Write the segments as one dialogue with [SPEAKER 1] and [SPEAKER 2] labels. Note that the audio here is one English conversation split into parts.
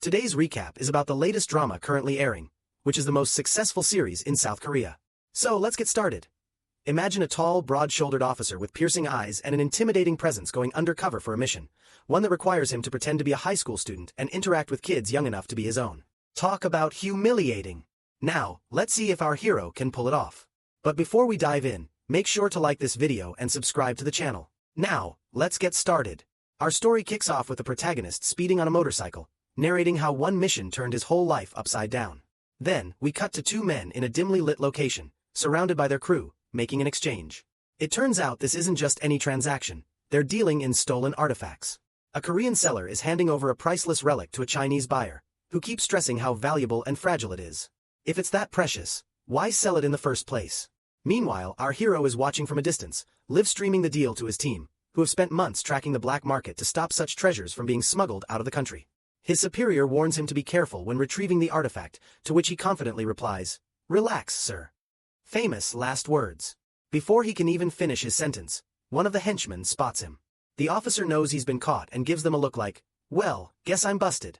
[SPEAKER 1] Today's recap is about the latest drama currently airing, which is the most successful series in South Korea. So let's get started. Imagine a tall, broad-shouldered officer with piercing eyes and an intimidating presence going undercover for a mission, one that requires him to pretend to be a high school student and interact with kids young enough to be his own. Talk about humiliating. Now, let's see if our hero can pull it off. But before we dive in, make sure to like this video and subscribe to the channel. Now, let's get started. Our story kicks off with the protagonist speeding on a motorcycle, narrating how one mission turned his whole life upside down. Then, we cut to two men in a dimly lit location, surrounded by their crew, making an exchange. It turns out this isn't just any transaction, they're dealing in stolen artifacts. A Korean seller is handing over a priceless relic to a Chinese buyer, who keeps stressing how valuable and fragile it is. If it's that precious, why sell it in the first place? Meanwhile, our hero is watching from a distance, live-streaming the deal to his team, who have spent months tracking the black market to stop such treasures from being smuggled out of the country. His superior warns him to be careful when retrieving the artifact, to which he confidently replies, "Relax, sir." Famous last words. Before he can even finish his sentence, one of the henchmen spots him. The officer knows he's been caught and gives them a look like, "Well, guess I'm busted."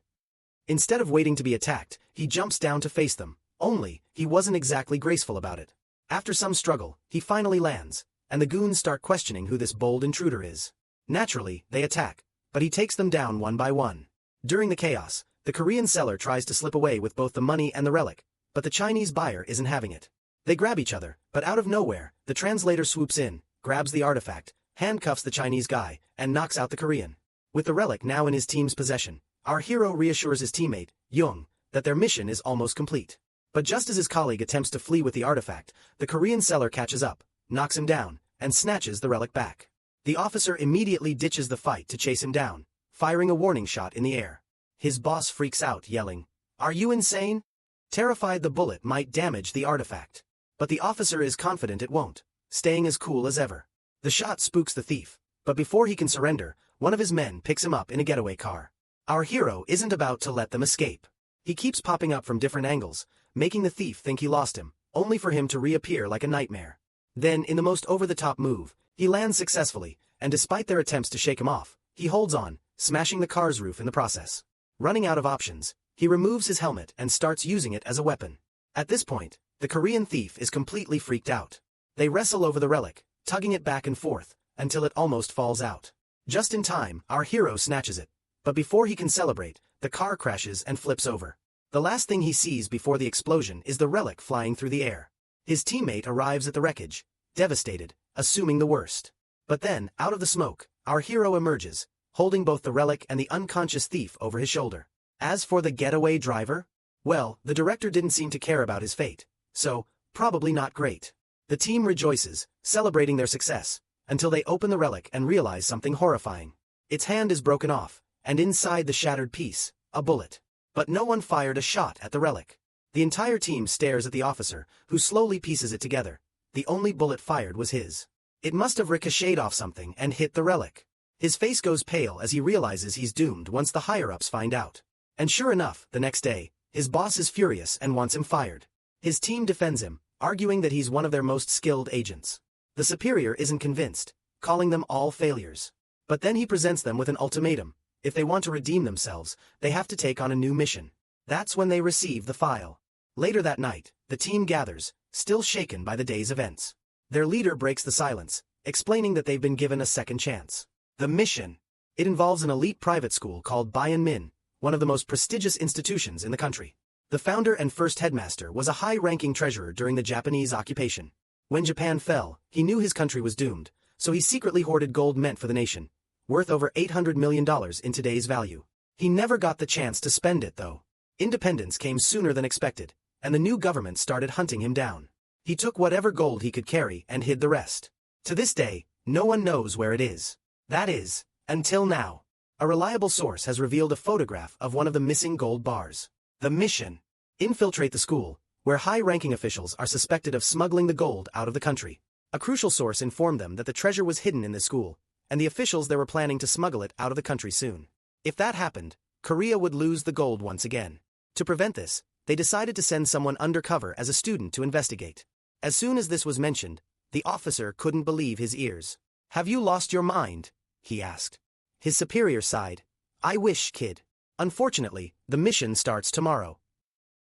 [SPEAKER 1] Instead of waiting to be attacked, he jumps down to face them, only, he wasn't exactly graceful about it. After some struggle, he finally lands, and the goons start questioning who this bold intruder is. Naturally, they attack, but he takes them down one by one. During the chaos, the Korean seller tries to slip away with both the money and the relic, but the Chinese buyer isn't having it. They grab each other, but out of nowhere, the translator swoops in, grabs the artifact, handcuffs the Chinese guy, and knocks out the Korean. With the relic now in his team's possession, our hero reassures his teammate, Jung, that their mission is almost complete. But just as his colleague attempts to flee with the artifact, the Korean seller catches up, knocks him down, and snatches the relic back. The officer immediately ditches the fight to chase him down, firing a warning shot in the air. His boss freaks out, yelling, "Are you insane?" Terrified the bullet might damage the artifact. But the officer is confident it won't, staying as cool as ever. The shot spooks the thief, but before he can surrender, one of his men picks him up in a getaway car. Our hero isn't about to let them escape. He keeps popping up from different angles, making the thief think he lost him, only for him to reappear like a nightmare. Then, in the most over-the-top move, he lands successfully, and despite their attempts to shake him off, he holds on, smashing the car's roof in the process. Running out of options, he removes his helmet and starts using it as a weapon. At this point, the Korean thief is completely freaked out. They wrestle over the relic, tugging it back and forth, until it almost falls out. Just in time, our hero snatches it. But before he can celebrate, the car crashes and flips over. The last thing he sees before the explosion is the relic flying through the air. His teammate arrives at the wreckage, devastated, assuming the worst. But then, out of the smoke, our hero emerges, holding both the relic and the unconscious thief over his shoulder. As for the getaway driver, well, the director didn't seem to care about his fate, so, probably not great. The team rejoices, celebrating their success, until they open the relic and realize something horrifying. Its hand is broken off, and inside the shattered piece, a bullet. But no one fired a shot at the relic. The entire team stares at the officer, who slowly pieces it together. The only bullet fired was his. It must have ricocheted off something and hit the relic. His face goes pale as he realizes he's doomed once the higher-ups find out. And sure enough, the next day, his boss is furious and wants him fired. His team defends him, arguing that he's one of their most skilled agents. The superior isn't convinced, calling them all failures. But then he presents them with an ultimatum. If they want to redeem themselves, they have to take on a new mission. That's when they receive the file. Later that night, the team gathers, still shaken by the day's events. Their leader breaks the silence, explaining that they've been given a second chance. The mission. It involves an elite private school called Min, one of the most prestigious institutions in the country. The founder and first headmaster was a high-ranking treasurer during the Japanese occupation. When Japan fell, he knew his country was doomed, so he secretly hoarded gold meant for the nation, worth over $800 million in today's value. He never got the chance to spend it, though. Independence came sooner than expected, and the new government started hunting him down. He took whatever gold he could carry and hid the rest. To this day, no one knows where it is. That is, until now. A reliable source has revealed a photograph of one of the missing gold bars. The mission: infiltrate the school, where high-ranking officials are suspected of smuggling the gold out of the country. A crucial source informed them that the treasure was hidden in the school, and the officials there were planning to smuggle it out of the country soon. If that happened, Korea would lose the gold once again. To prevent this, they decided to send someone undercover as a student to investigate. As soon as this was mentioned, the officer couldn't believe his ears. "Have you lost your mind?" he asked. His superior sighed. "I wish, kid. Unfortunately, the mission starts tomorrow.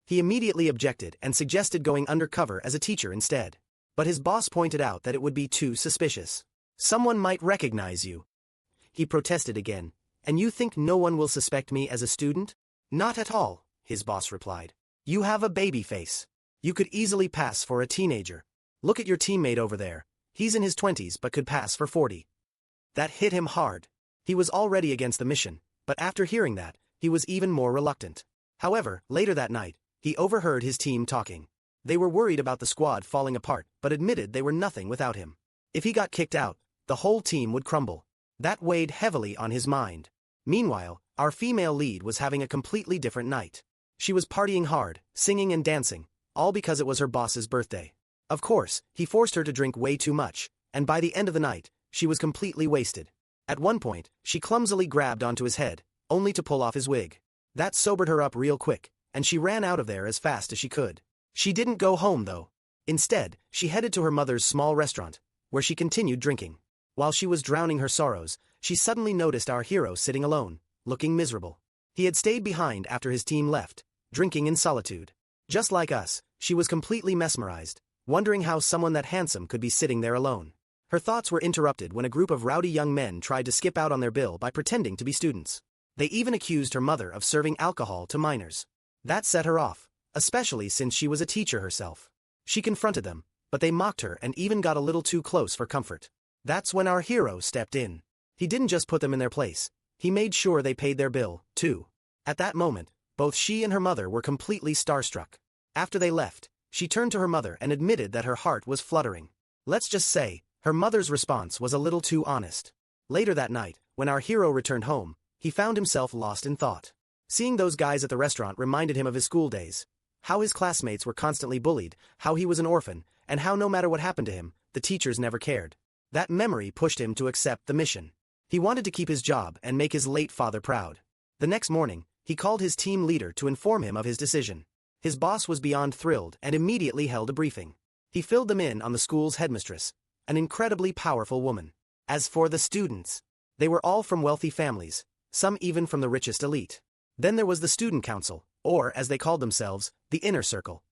[SPEAKER 1] He immediately objected and suggested going undercover as a teacher instead. But his boss pointed out that it would be too suspicious. Someone might recognize you. He protested again. And you think no one will suspect me as a student? Not at all, his boss replied. You have a baby face. You could easily pass for a teenager. Look at your teammate over there. He's in his 20s but could pass for 40. That hit him hard. He was already against the mission, but after hearing that, he was even more reluctant. However, later that night, he overheard his team talking. They were worried about the squad falling apart but admitted they were nothing without him. If he got kicked out, the whole team would crumble. That weighed heavily on his mind. Meanwhile, our female lead was having a completely different night. She was partying hard, singing and dancing, all because it was her boss's birthday. Of course, he forced her to drink way too much, and by the end of the night, she was completely wasted. At one point, she clumsily grabbed onto his head, only to pull off his wig. That sobered her up real quick, and she ran out of there as fast as she could. She didn't go home though. Instead, she headed to her mother's small restaurant, where she continued drinking. While she was drowning her sorrows, she suddenly noticed our hero sitting alone, looking miserable. He had stayed behind after his team left, drinking in solitude. Just like us, she was completely mesmerized, wondering how someone that handsome could be sitting there alone. Her thoughts were interrupted when a group of rowdy young men tried to skip out on their bill by pretending to be students. They even accused her mother of serving alcohol to minors. That set her off, especially since she was a teacher herself. She confronted them, but they mocked her and even got a little too close for comfort. That's when our hero stepped in. He didn't just put them in their place, he made sure they paid their bill, too. At that moment, both she and her mother were completely starstruck. After they left, she turned to her mother and admitted that her heart was fluttering. Let's just say, her mother's response was a little too honest. Later that night, when our hero returned home, he found himself lost in thought. Seeing those guys at the restaurant reminded him of his school days. How his classmates were constantly bullied, how he was an orphan, and how no matter what happened to him, the teachers never cared. That memory pushed him to accept the mission. He wanted to keep his job and make his late father proud. The next morning, he called his team leader to inform him of his decision. His boss was beyond thrilled and immediately held a briefing. He filled them in on the school's headmistress, an incredibly powerful woman. As for the students, they were all from wealthy families, some even from the richest elite. Then there was the student council, or as they called themselves, the inner circle.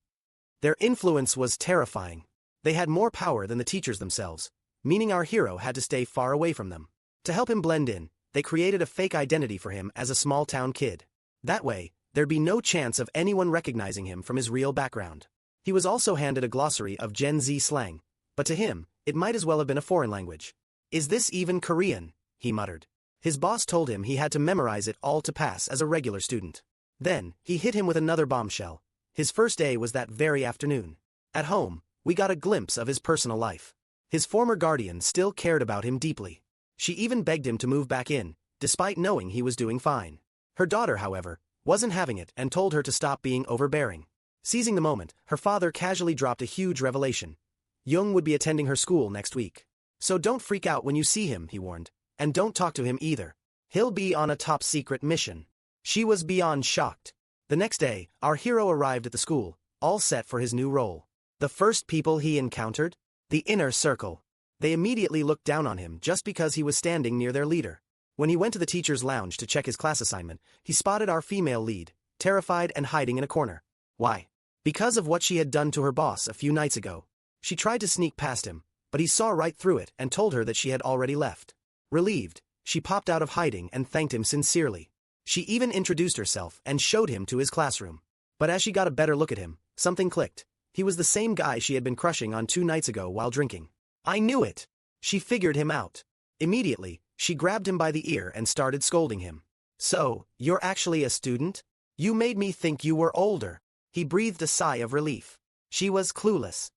[SPEAKER 1] Their influence was terrifying. They had more power than the teachers themselves, meaning our hero had to stay far away from them. To help him blend in, they created a fake identity for him as a small-town kid. That way, there'd be no chance of anyone recognizing him from his real background. He was also handed a glossary of Gen Z slang, but to him, it might as well have been a foreign language. Is this even Korean? He muttered. His boss told him he had to memorize it all to pass as a regular student. Then, he hit him with another bombshell. His first day was that very afternoon. At home, we got a glimpse of his personal life. His former guardian still cared about him deeply. She even begged him to move back in, despite knowing he was doing fine. Her daughter, however, wasn't having it and told her to stop being overbearing. Seizing the moment, her father casually dropped a huge revelation. Jung would be attending her school next week. So don't freak out when you see him, he warned. And don't talk to him either. He'll be on a top-secret mission. She was beyond shocked. The next day, our hero arrived at the school, all set for his new role. The first people he encountered? The inner circle. They immediately looked down on him just because he was standing near their leader. When he went to the teacher's lounge to check his class assignment, he spotted our female lead, terrified and hiding in a corner. Why? Because of what she had done to her boss a few nights ago. She tried to sneak past him, but he saw right through it and told her that she had already left. Relieved, she popped out of hiding and thanked him sincerely. She even introduced herself and showed him to his classroom. But as she got a better look at him, something clicked. He was the same guy she had been crushing on 2 nights ago while drinking. I knew it! She figured him out. Immediately, she grabbed him by the ear and started scolding him. So, you're actually a student? You made me think you were older. He breathed a sigh of relief. She was clueless.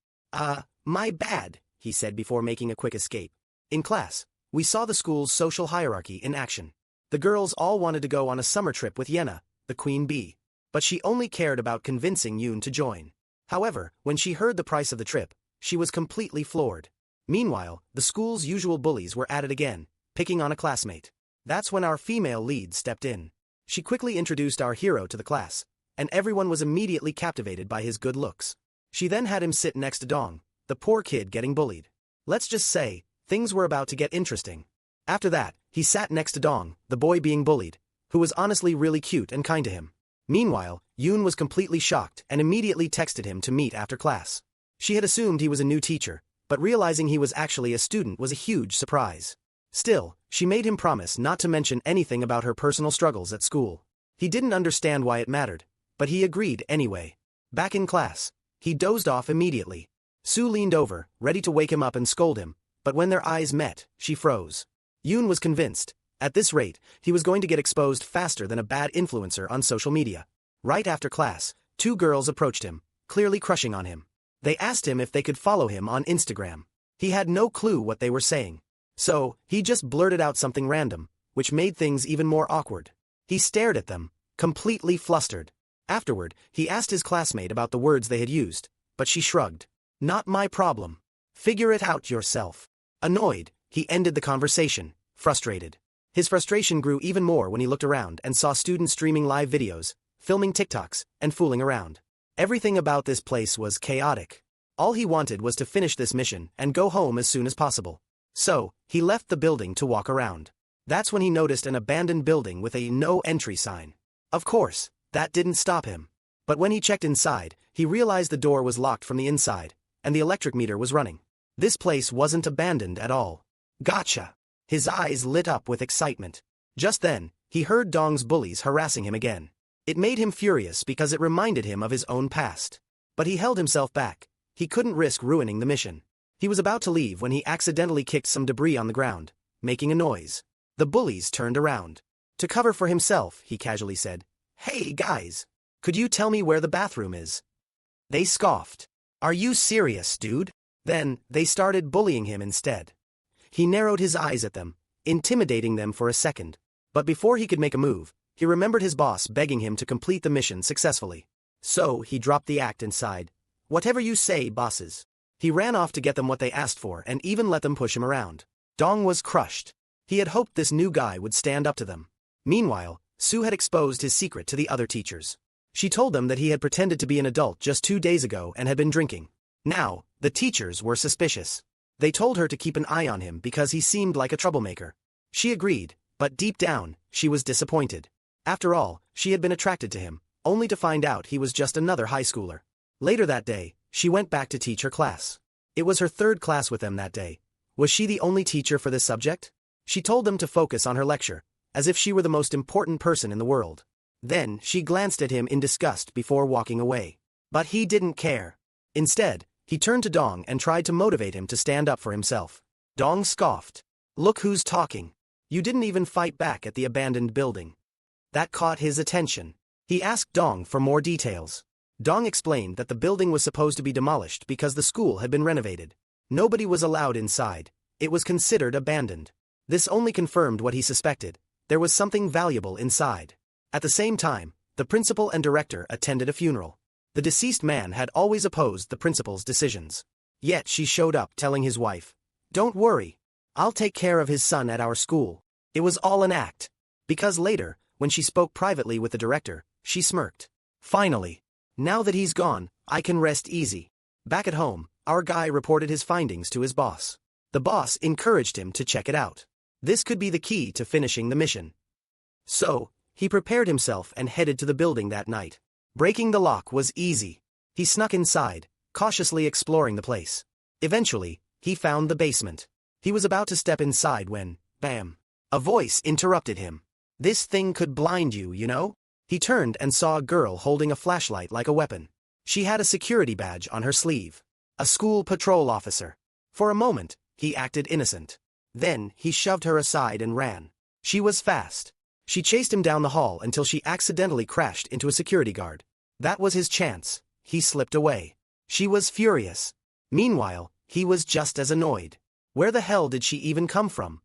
[SPEAKER 1] My bad, he said before making a quick escape. In class, we saw the school's social hierarchy in action. The girls all wanted to go on a summer trip with Yenna, the queen bee. But she only cared about convincing Yoon to join. However, when she heard the price of the trip, she was completely floored. Meanwhile, the school's usual bullies were at it again, picking on a classmate. That's when our female lead stepped in. She quickly introduced our hero to the class, and everyone was immediately captivated by his good looks. She then had him sit next to Dong, the poor kid getting bullied. Let's just say, things were about to get interesting. After that, he sat next to Dong, the boy being bullied, who was honestly really cute and kind to him. Meanwhile, Yoon was completely shocked and immediately texted him to meet after class. She had assumed he was a new teacher, but realizing he was actually a student was a huge surprise. Still, she made him promise not to mention anything about her personal struggles at school. He didn't understand why it mattered, but he agreed anyway. Back in class, he dozed off immediately. Sue leaned over, ready to wake him up and scold him, but when their eyes met, she froze. Yoon was convinced. At this rate, he was going to get exposed faster than a bad influencer on social media. Right after class, two girls approached him, clearly crushing on him. They asked him if they could follow him on Instagram. He had no clue what they were saying. So, he just blurted out something random, which made things even more awkward. He stared at them, completely flustered. Afterward, he asked his classmate about the words they had used, but she shrugged. Not my problem. Figure it out yourself. Annoyed, he ended the conversation, frustrated. His frustration grew even more when he looked around and saw students streaming live videos, filming TikToks, and fooling around. Everything about this place was chaotic. All he wanted was to finish this mission and go home as soon as possible. So, he left the building to walk around. That's when he noticed an abandoned building with a no entry sign. Of course, that didn't stop him. But when he checked inside, he realized the door was locked from the inside, and the electric meter was running. This place wasn't abandoned at all. Gotcha! His eyes lit up with excitement. Just then, he heard Dong's bullies harassing him again. It made him furious because it reminded him of his own past. But he held himself back. He couldn't risk ruining the mission. He was about to leave when he accidentally kicked some debris on the ground, making a noise. The bullies turned around. To cover for himself, he casually said, "Hey guys, could you tell me where the bathroom is?" They scoffed. "Are you serious, dude?" Then, they started bullying him instead. He narrowed his eyes at them, intimidating them for a second. But before he could make a move, he remembered his boss begging him to complete the mission successfully. So, he dropped the act and sighed. "Whatever you say, bosses." He ran off to get them what they asked for and even let them push him around. Dong was crushed. He had hoped this new guy would stand up to them. Meanwhile, Sue had exposed his secret to the other teachers. She told them that he had pretended to be an adult just 2 days ago and had been drinking. Now, the teachers were suspicious. They told her to keep an eye on him because he seemed like a troublemaker. She agreed, but deep down, she was disappointed. After all, she had been attracted to him, only to find out he was just another high schooler. Later that day, she went back to teach her class. It was her third class with them that day. Was she the only teacher for this subject? She told them to focus on her lecture, as if she were the most important person in the world. Then, she glanced at him in disgust before walking away. But he didn't care. Instead, he turned to Dong and tried to motivate him to stand up for himself. Dong scoffed. "Look who's talking. You didn't even fight back at the abandoned building." That caught his attention. He asked Dong for more details. Dong explained that the building was supposed to be demolished because the school had been renovated. Nobody was allowed inside. It was considered abandoned. This only confirmed what he suspected. There was something valuable inside. At the same time, the principal and director attended a funeral. The deceased man had always opposed the principal's decisions. Yet she showed up telling his wife, "Don't worry. I'll take care of his son at our school." It was all an act. Because later, when she spoke privately with the director, she smirked. "Finally. Now that he's gone, I can rest easy." Back at home, our guy reported his findings to his boss. The boss encouraged him to check it out. This could be the key to finishing the mission. So, he prepared himself and headed to the building that night. Breaking the lock was easy. He snuck inside, cautiously exploring the place. Eventually, he found the basement. He was about to step inside when, bam! A voice interrupted him. "This thing could blind you, you know?" He turned and saw a girl holding a flashlight like a weapon. She had a security badge on her sleeve. A school patrol officer. For a moment, he acted innocent. Then, he shoved her aside and ran. She was fast. She chased him down the hall until she accidentally crashed into a security guard. That was his chance. He slipped away. She was furious. Meanwhile, he was just as annoyed. Where the hell did she even come from?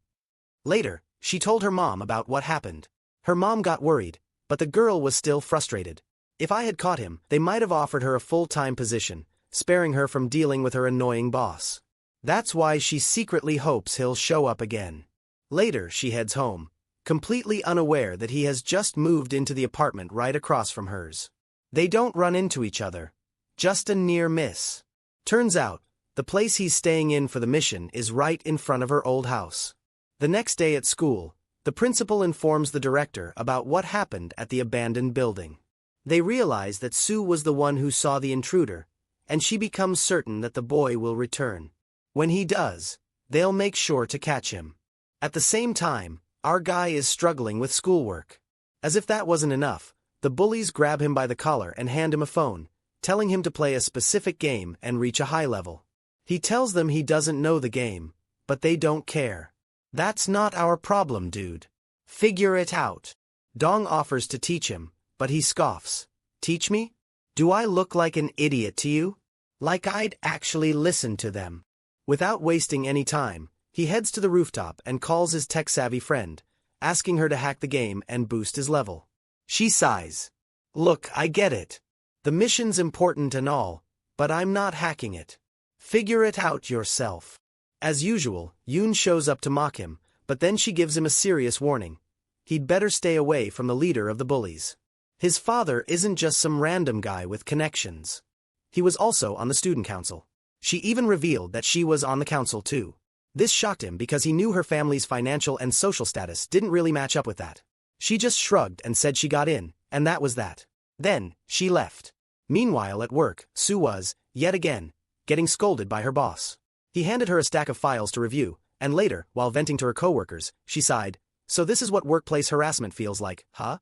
[SPEAKER 1] Later, she told her mom about what happened. Her mom got worried, but the girl was still frustrated. If I had caught him, they might have offered her a full-time position, sparing her from dealing with her annoying boss. That's why she secretly hopes he'll show up again. Later, she heads home, completely unaware that he has just moved into the apartment right across from hers. They don't run into each other. Just a near miss. Turns out, the place he's staying in for the mission is right in front of her old house. The next day at school, the The principal informs the director about what happened at the abandoned building. They realize that Sue was the one who saw the intruder, and she becomes certain that the boy will return. When he does, they'll make sure to catch him. At the same time, our guy is struggling with schoolwork. As if that wasn't enough, the bullies grab him by the collar and hand him a phone, telling him to play a specific game and reach a high level. He tells them he doesn't know the game, but they don't care. That's not our problem, dude. Figure it out. Dong offers to teach him, but he scoffs. Teach me? Do I look like an idiot to you? Like I'd actually listen to them. Without wasting any time, he heads to the rooftop and calls his tech-savvy friend, asking her to hack the game and boost his level. She sighs. Look, I get it. The mission's important and all, but I'm not hacking it. Figure it out yourself. As usual, Yoon shows up to mock him, but then she gives him a serious warning. He'd better stay away from the leader of the bullies. His father isn't just some random guy with connections. He was also on the student council. She even revealed that she was on the council too. This shocked him because he knew her family's financial and social status didn't really match up with that. She just shrugged and said she got in, and that was that. Then, she left. Meanwhile at work, Sue was, yet again, getting scolded by her boss. He handed her a stack of files to review, and later, while venting to her coworkers, she sighed, "So this is what workplace harassment feels like, huh?"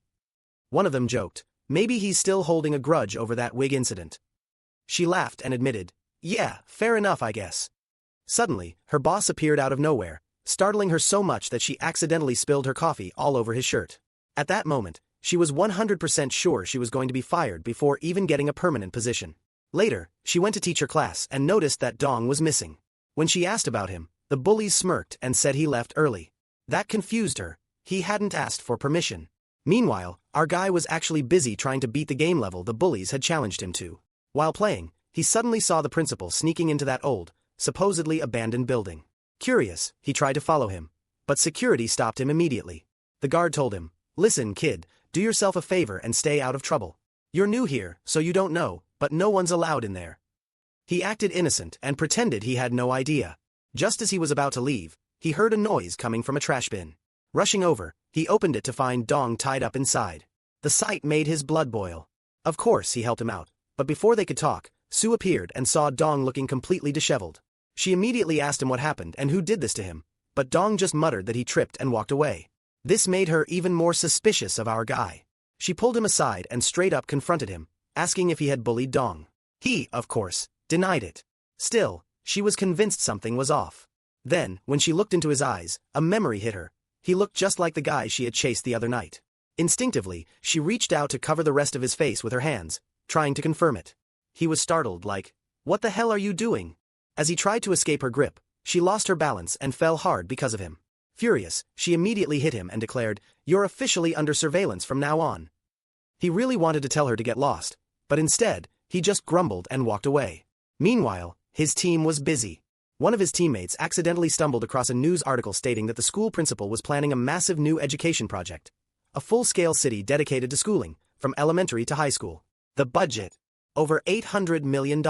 [SPEAKER 1] One of them joked, "Maybe he's still holding a grudge over that wig incident." She laughed and admitted, "Yeah, fair enough I guess." Suddenly, her boss appeared out of nowhere, startling her so much that she accidentally spilled her coffee all over his shirt. At that moment, she was 100% sure she was going to be fired before even getting a permanent position. Later, she went to teach her class and noticed that Dong was missing. When she asked about him, the bullies smirked and said he left early. That confused her. He hadn't asked for permission. Meanwhile, our guy was actually busy trying to beat the game level the bullies had challenged him to. While playing, he suddenly saw the principal sneaking into that old, supposedly abandoned building. Curious, he tried to follow him, but security stopped him immediately. The guard told him, "Listen, kid, do yourself a favor and stay out of trouble. You're new here, so you don't know, but no one's allowed in there." He acted innocent and pretended he had no idea. Just as he was about to leave, he heard a noise coming from a trash bin. Rushing over, he opened it to find Dong tied up inside. The sight made his blood boil. Of course he helped him out, but before they could talk, Sue appeared and saw Dong looking completely disheveled. She immediately asked him what happened and who did this to him, but Dong just muttered that he tripped and walked away. This made her even more suspicious of our guy. She pulled him aside and straight up confronted him, asking if he had bullied Dong. He, of course, denied it. Still, she was convinced something was off. Then, when she looked into his eyes, a memory hit her. He looked just like the guy she had chased the other night. Instinctively, she reached out to cover the rest of his face with her hands, trying to confirm it. He was startled, like, "What the hell are you doing?" As he tried to escape her grip, she lost her balance and fell hard because of him. Furious, she immediately hit him and declared, "You're officially under surveillance from now on." He really wanted to tell her to get lost, but instead, he just grumbled and walked away. Meanwhile, his team was busy. One of his teammates accidentally stumbled across a news article stating that the school principal was planning a massive new education project. A full-scale city dedicated to schooling, from elementary to high school. The budget. Over $800 million.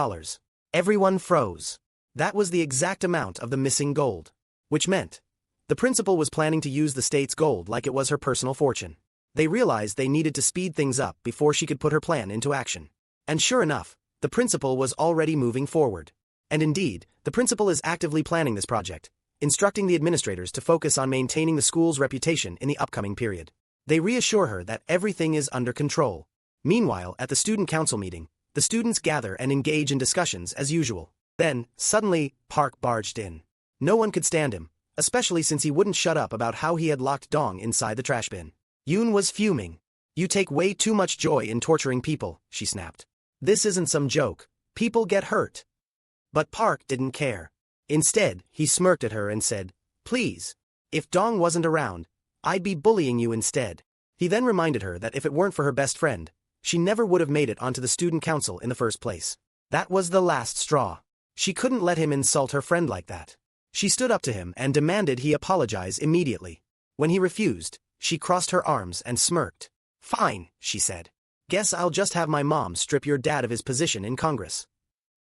[SPEAKER 1] Everyone froze. That was the exact amount of the missing gold. Which meant, the principal was planning to use the state's gold like it was her personal fortune. They realized they needed to speed things up before she could put her plan into action. And sure enough, the principal was already moving forward. And indeed, the principal is actively planning this project, instructing the administrators to focus on maintaining the school's reputation in the upcoming period. They reassure her that everything is under control. Meanwhile, at the student council meeting, the students gather and engage in discussions as usual. Then, suddenly, Park barged in. No one could stand him, especially since he wouldn't shut up about how he had locked Dong inside the trash bin. Yoon was fuming. "You take way too much joy in torturing people," she snapped. "This isn't some joke. People get hurt." But Park didn't care. Instead, he smirked at her and said, "Please. If Dong wasn't around, I'd be bullying you instead." He then reminded her that if it weren't for her best friend, she never would have made it onto the student council in the first place. That was the last straw. She couldn't let him insult her friend like that. She stood up to him and demanded he apologize immediately. When he refused, she crossed her arms and smirked. "Fine," she said. "Guess I'll just have my mom strip your dad of his position in Congress."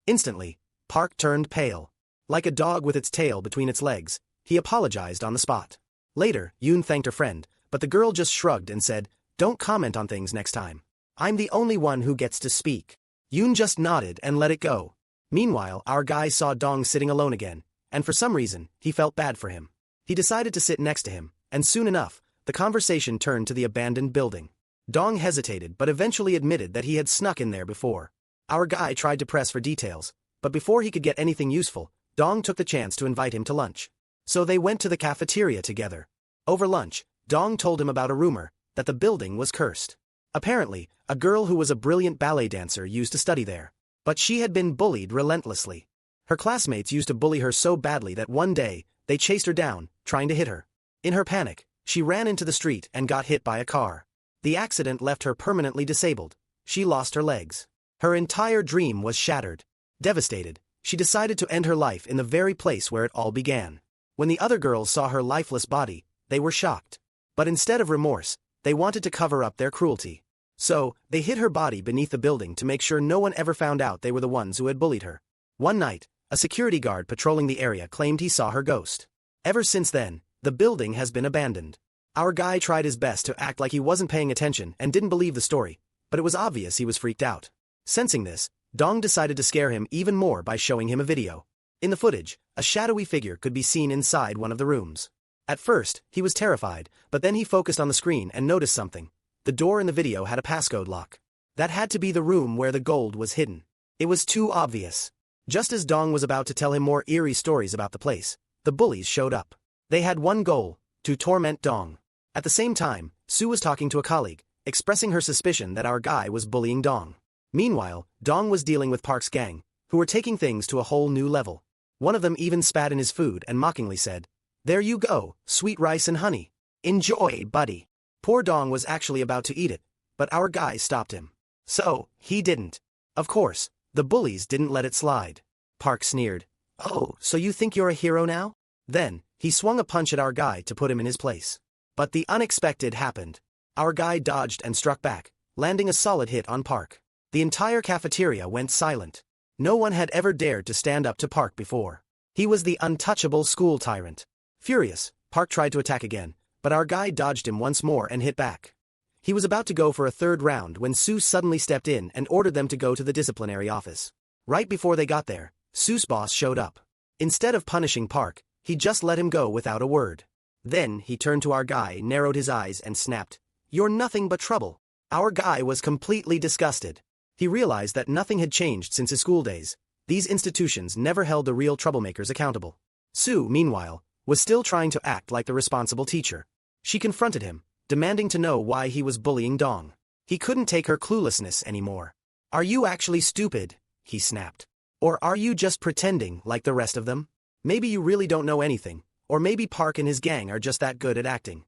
[SPEAKER 1] Instantly, Park turned pale. Like a dog with its tail between its legs, he apologized on the spot. Later, Yoon thanked her friend, but the girl just shrugged and said, "Don't comment on things next time. I'm the only one who gets to speak." Yoon just nodded and let it go. Meanwhile, our guy saw Dong sitting alone again, and for some reason, he felt bad for him. He decided to sit next to him, and soon enough, the conversation turned to the abandoned building. Dong hesitated but eventually admitted that he had snuck in there before. Our guy tried to press for details, but before he could get anything useful, Dong took the chance to invite him to lunch. So they went to the cafeteria together. Over lunch, Dong told him about a rumor that the building was cursed. Apparently, a girl who was a brilliant ballet dancer used to study there. But she had been bullied relentlessly. Her classmates used to bully her so badly that one day, they chased her down, trying to hit her. In her panic, she ran into the street and got hit by a car. The accident left her permanently disabled. She lost her legs. Her entire dream was shattered. Devastated, she decided to end her life in the very place where it all began. When the other girls saw her lifeless body, they were shocked. But instead of remorse, they wanted to cover up their cruelty. So, they hid her body beneath the building to make sure no one ever found out they were the ones who had bullied her. One night, a security guard patrolling the area claimed he saw her ghost. Ever since then, the building has been abandoned. Our guy tried his best to act like he wasn't paying attention and didn't believe the story, but it was obvious he was freaked out. Sensing this, Dong decided to scare him even more by showing him a video. In the footage, a shadowy figure could be seen inside one of the rooms. At first, he was terrified, but then he focused on the screen and noticed something. The door in the video had a passcode lock. That had to be the room where the gold was hidden. It was too obvious. Just as Dong was about to tell him more eerie stories about the place, the bullies showed up. They had one goal: to torment Dong. At the same time, Sue was talking to a colleague, expressing her suspicion that our guy was bullying Dong. Meanwhile, Dong was dealing with Park's gang, who were taking things to a whole new level. One of them even spat in his food and mockingly said, "There you go, sweet rice and honey. Enjoy, buddy." Poor Dong was actually about to eat it, but our guy stopped him. So, he didn't. Of course, the bullies didn't let it slide. Park sneered. "Oh, so you think you're a hero now?" Then, he swung a punch at our guy to put him in his place. But the unexpected happened. Our guy dodged and struck back, landing a solid hit on Park. The entire cafeteria went silent. No one had ever dared to stand up to Park before. He was the untouchable school tyrant. Furious, Park tried to attack again, but our guy dodged him once more and hit back. He was about to go for a third round when Sue suddenly stepped in and ordered them to go to the disciplinary office. Right before they got there, Sue's boss showed up. Instead of punishing Park, he just let him go without a word. Then, he turned to our guy, narrowed his eyes and snapped, "You're nothing but trouble." Our guy was completely disgusted. He realized that nothing had changed since his school days. These institutions never held the real troublemakers accountable. Sue, meanwhile, was still trying to act like the responsible teacher. She confronted him, demanding to know why he was bullying Dong. He couldn't take her cluelessness anymore. "Are you actually stupid?" he snapped. "Or are you just pretending like the rest of them? Maybe you really don't know anything, or maybe Park and his gang are just that good at acting."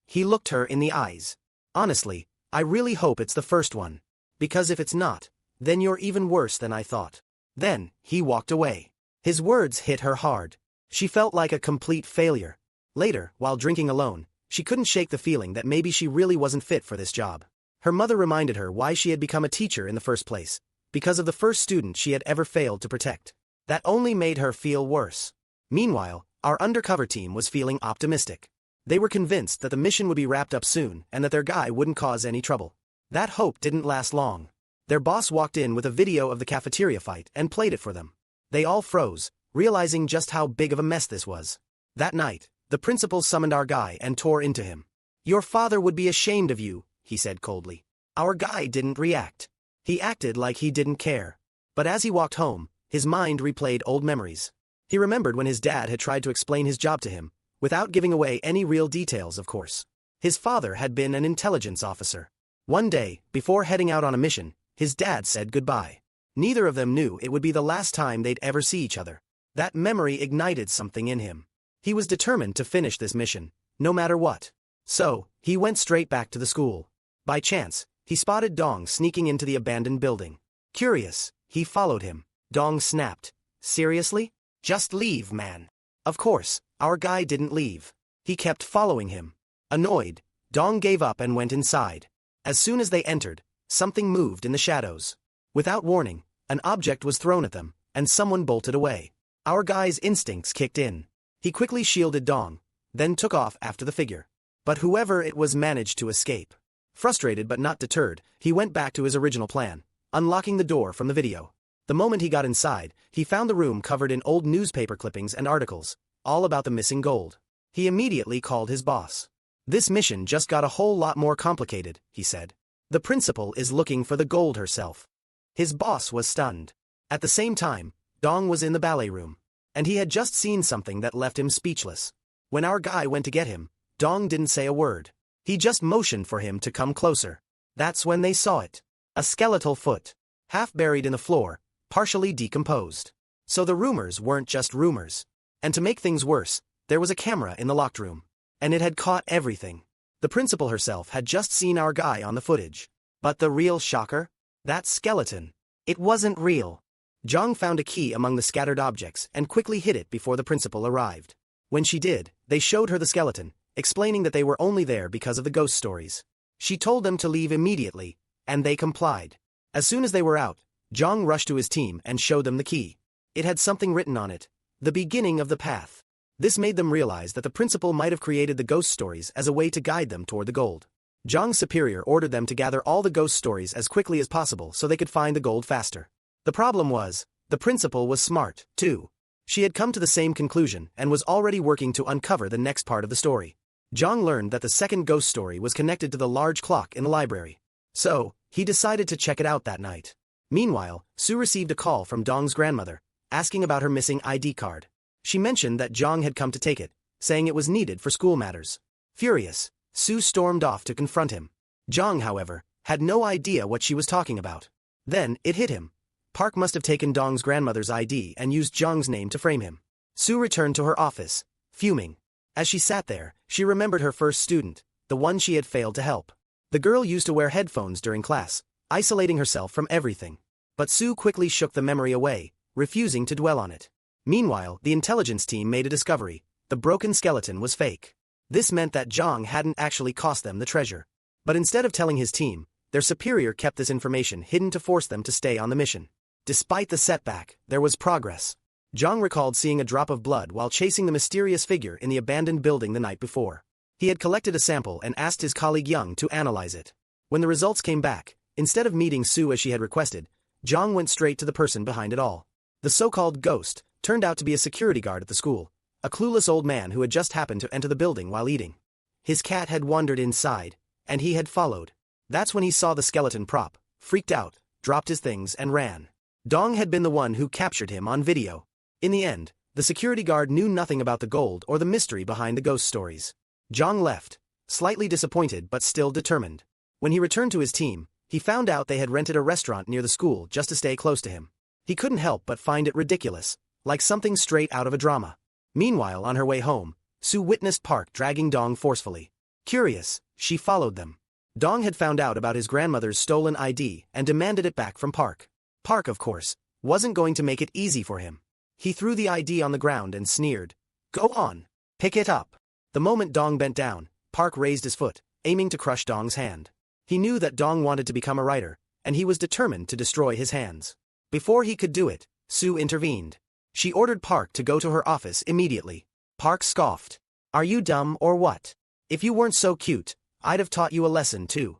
[SPEAKER 1] He looked her in the eyes. "Honestly, I really hope it's the first one. Because if it's not, then you're even worse than I thought." Then, he walked away. His words hit her hard. She felt like a complete failure. Later, while drinking alone, she couldn't shake the feeling that maybe she really wasn't fit for this job. Her mother reminded her why she had become a teacher in the first place, because of the first student she had ever failed to protect. That only made her feel worse. Meanwhile, our undercover team was feeling optimistic. They were convinced that the mission would be wrapped up soon and that their guy wouldn't cause any trouble. That hope didn't last long. Their boss walked in with a video of the cafeteria fight and played it for them. They all froze, realizing just how big of a mess this was. That night, the principal summoned our guy and tore into him. "Your father would be ashamed of you," he said coldly. Our guy didn't react. He acted like he didn't care. But as he walked home, his mind replayed old memories. He remembered when his dad had tried to explain his job to him, without giving away any real details, of course. His father had been an intelligence officer. One day, before heading out on a mission, his dad said goodbye. Neither of them knew it would be the last time they'd ever see each other. That memory ignited something in him. He was determined to finish this mission, no matter what. So, he went straight back to the school. By chance, he spotted Dong sneaking into the abandoned building. Curious, he followed him. Dong snapped, "Seriously? Just leave, man." Of course, our guy didn't leave. He kept following him. Annoyed, Dong gave up and went inside. As soon as they entered, something moved in the shadows. Without warning, an object was thrown at them, and someone bolted away. Our guy's instincts kicked in. He quickly shielded Dong, then took off after the figure. But whoever it was managed to escape. Frustrated but not deterred, he went back to his original plan, unlocking the door from the video. The moment he got inside, he found the room covered in old newspaper clippings and articles, all about the missing gold. He immediately called his boss. "This mission just got a whole lot more complicated," he said. "The principal is looking for the gold herself." His boss was stunned. At the same time, Dong was in the ballet room, and he had just seen something that left him speechless. When our guy went to get him, Dong didn't say a word. He just motioned for him to come closer. That's when they saw it. A skeletal foot, half buried in the floor, partially decomposed. So the rumors weren't just rumors. And to make things worse, there was a camera in the locked room. And it had caught everything. The principal herself had just seen our guy on the footage. But the real shocker? That skeleton. It wasn't real. Jong found a key among the scattered objects and quickly hid it before the principal arrived. When she did, they showed her the skeleton, explaining that they were only there because of the ghost stories. She told them to leave immediately, and they complied. As soon as they were out, Jong rushed to his team and showed them the key. It had something written on it. The beginning of the path. This made them realize that the principal might have created the ghost stories as a way to guide them toward the gold. Jong's superior ordered them to gather all the ghost stories as quickly as possible so they could find the gold faster. The problem was, the principal was smart, too. She had come to the same conclusion and was already working to uncover the next part of the story. Jong learned that the second ghost story was connected to the large clock in the library. So, he decided to check it out that night. Meanwhile, Sue received a call from Dong's grandmother, asking about her missing ID card. She mentioned that Jong had come to take it, saying it was needed for school matters. Furious, Sue stormed off to confront him. Jong, however, had no idea what she was talking about. Then, it hit him. Park must have taken Dong's grandmother's ID and used Jong's name to frame him. Sue returned to her office, fuming. As she sat there, she remembered her first student, the one she had failed to help. The girl used to wear headphones during class, isolating herself from everything. But Sue quickly shook the memory away, refusing to dwell on it. Meanwhile, the intelligence team made a discovery. The broken skeleton was fake. This meant that Jong hadn't actually cost them the treasure. But instead of telling his team, their superior kept this information hidden to force them to stay on the mission. Despite the setback, there was progress. Jong recalled seeing a drop of blood while chasing the mysterious figure in the abandoned building the night before. He had collected a sample and asked his colleague Young to analyze it. When the results came back, instead of meeting Sue as she had requested, Jong went straight to the person behind it all. The so-called ghost turned out to be a security guard at the school, a clueless old man who had just happened to enter the building while eating. His cat had wandered inside, and he had followed. That's when he saw the skeleton prop, freaked out, dropped his things and ran. Dong had been the one who captured him on video. In the end, the security guard knew nothing about the gold or the mystery behind the ghost stories. Jong left, slightly disappointed but still determined. When he returned to his team, he found out they had rented a restaurant near the school just to stay close to him. He couldn't help but find it ridiculous, like something straight out of a drama. Meanwhile, on her way home, Sue witnessed Park dragging Dong forcefully. Curious, she followed them. Dong had found out about his grandmother's stolen ID and demanded it back from Park. Park, of course, wasn't going to make it easy for him. He threw the ID on the ground and sneered. "Go on. Pick it up." The moment Dong bent down, Park raised his foot, aiming to crush Dong's hand. He knew that Dong wanted to become a writer, and he was determined to destroy his hands. Before he could do it, Sue intervened. She ordered Park to go to her office immediately. Park scoffed. "Are you dumb or what? If you weren't so cute, I'd have taught you a lesson too."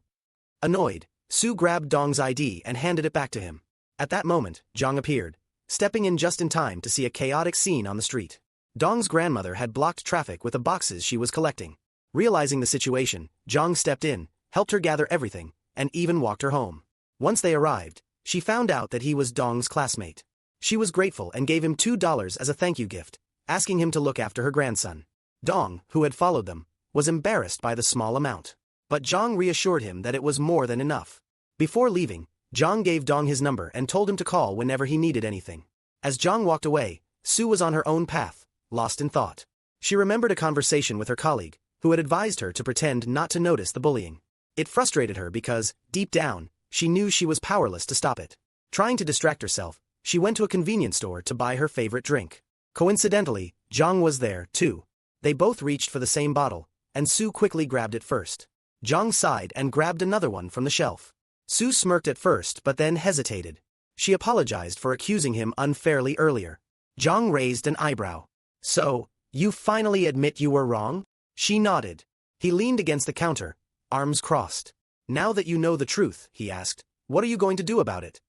[SPEAKER 1] Annoyed, Sue grabbed Dong's ID and handed it back to him. At that moment, Jong appeared, stepping in just in time to see a chaotic scene on the street. Dong's grandmother had blocked traffic with the boxes she was collecting. Realizing the situation, Jong stepped in, helped her gather everything, and even walked her home. Once they arrived, she found out that he was Dong's classmate. She was grateful and gave him $2 as a thank you gift, asking him to look after her grandson. Dong, who had followed them, was embarrassed by the small amount. But Jong reassured him that it was more than enough. Before leaving, Jong gave Dong his number and told him to call whenever he needed anything. As Jong walked away, Sue was on her own path, lost in thought. She remembered a conversation with her colleague, who had advised her to pretend not to notice the bullying. It frustrated her because, deep down, she knew she was powerless to stop it. Trying to distract herself, she went to a convenience store to buy her favorite drink. Coincidentally, Jong was there, too. They both reached for the same bottle, and Sue quickly grabbed it first. Jong sighed and grabbed another one from the shelf. Sue smirked at first but then hesitated. She apologized for accusing him unfairly earlier. Jong raised an eyebrow. "So, You finally admit you were wrong? She nodded. He leaned against the counter, arms crossed. Now that you know the truth, he asked, what are you going to do about it?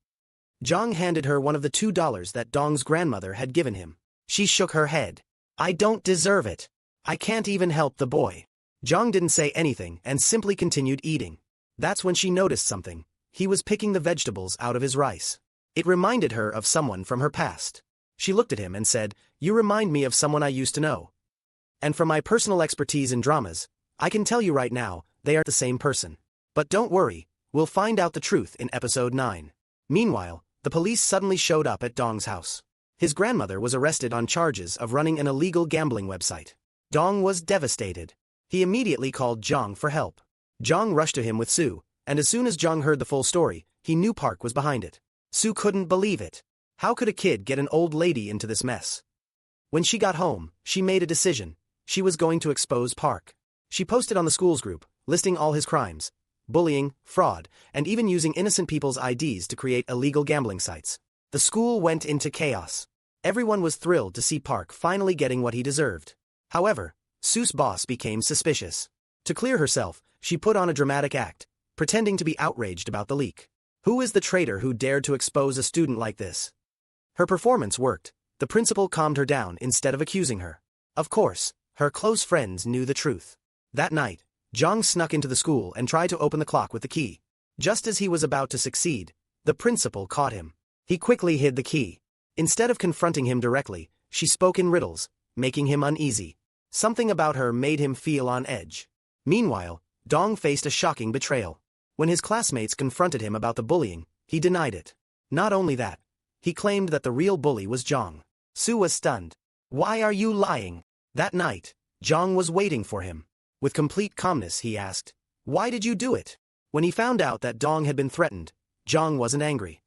[SPEAKER 1] Zhang handed her one of the $2 that Dong's grandmother had given him. She shook her head. I don't deserve it. I can't even help the boy. Zhang didn't say anything and simply continued eating. That's when she noticed something. He was picking the vegetables out of his rice. It reminded her of someone from her past. She looked at him and said, You remind me of someone I used to know. And from my personal expertise in dramas, I can tell you right now, they are the same person. But don't worry, we'll find out the truth in episode 9. Meanwhile, the police suddenly showed up at Dong's house. His grandmother was arrested on charges of running an illegal gambling website. Dong was devastated. He immediately called Zhang for help. Zhang rushed to him with Sue, and as soon as Zhang heard the full story, he knew Park was behind it. Sue couldn't believe it. How could a kid get an old lady into this mess? When she got home, she made a decision. She was going to expose Park. She posted on the school's group, listing all his crimes, bullying, fraud, and even using innocent people's IDs to create illegal gambling sites. The school went into chaos. Everyone was thrilled to see Park finally getting what he deserved. However, Sue's boss became suspicious. To clear herself, she put on a dramatic act, pretending to be outraged about the leak. Who is the traitor who dared to expose a student like this? Her performance worked. The principal calmed her down instead of accusing her. Of course, her close friends knew the truth. That night, Zhang snuck into the school and tried to open the clock with the key. Just as he was about to succeed, the principal caught him. He quickly hid the key. Instead of confronting him directly, she spoke in riddles, making him uneasy. Something about her made him feel on edge. Meanwhile, Dong faced a shocking betrayal. When his classmates confronted him about the bullying, he denied it. Not only that, he claimed that the real bully was Zhang. Sue was stunned. Why are you lying? That night, Zhang was waiting for him. With complete calmness, he asked, Why did you do it? When he found out that Dong had been threatened, Zhang wasn't angry.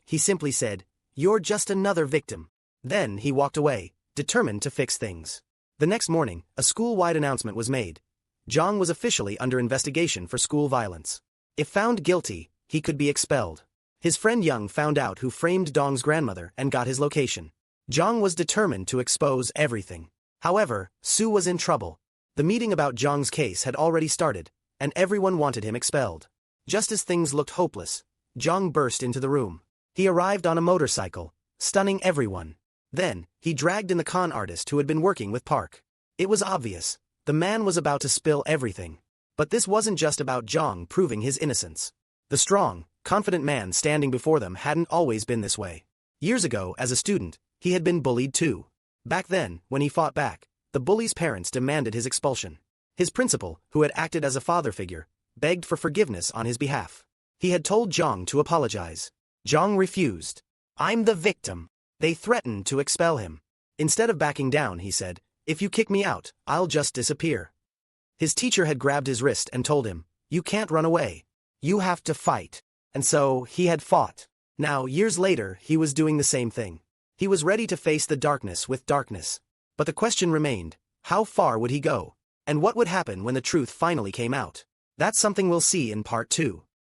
[SPEAKER 1] He simply said, You're just another victim. Then he walked away, determined to fix things. The next morning, a school-wide announcement was made. Zhang was officially under investigation for school violence. If found guilty, he could be expelled. His friend Young found out who framed Dong's grandmother and got his location. Zhang was determined to expose everything. However, Sue was in trouble. The meeting about Zhang's case had already started, and everyone wanted him expelled. Just as things looked hopeless, Zhang burst into the room. He arrived on a motorcycle, stunning everyone. Then, he dragged in the con artist who had been working with Park. It was obvious. The man was about to spill everything. But this wasn't just about Zhang proving his innocence. The strong, confident man standing before them hadn't always been this way. Years ago, as a student, he had been bullied too. Back then, when he fought back, the bully's parents demanded his expulsion. His principal, who had acted as a father figure, begged for forgiveness on his behalf. He had told Zhang to apologize. Zhang refused. I'm the victim. They threatened to expel him. Instead of backing down, he said, If you kick me out, I'll just disappear. His teacher had grabbed his wrist and told him, You can't run away. You have to fight. And so, he had fought. Now, years later, he was doing the same thing. He was ready to face the darkness with darkness. But the question remained, how far would he go? And what would happen when the truth finally came out? That's something we'll see in part 2.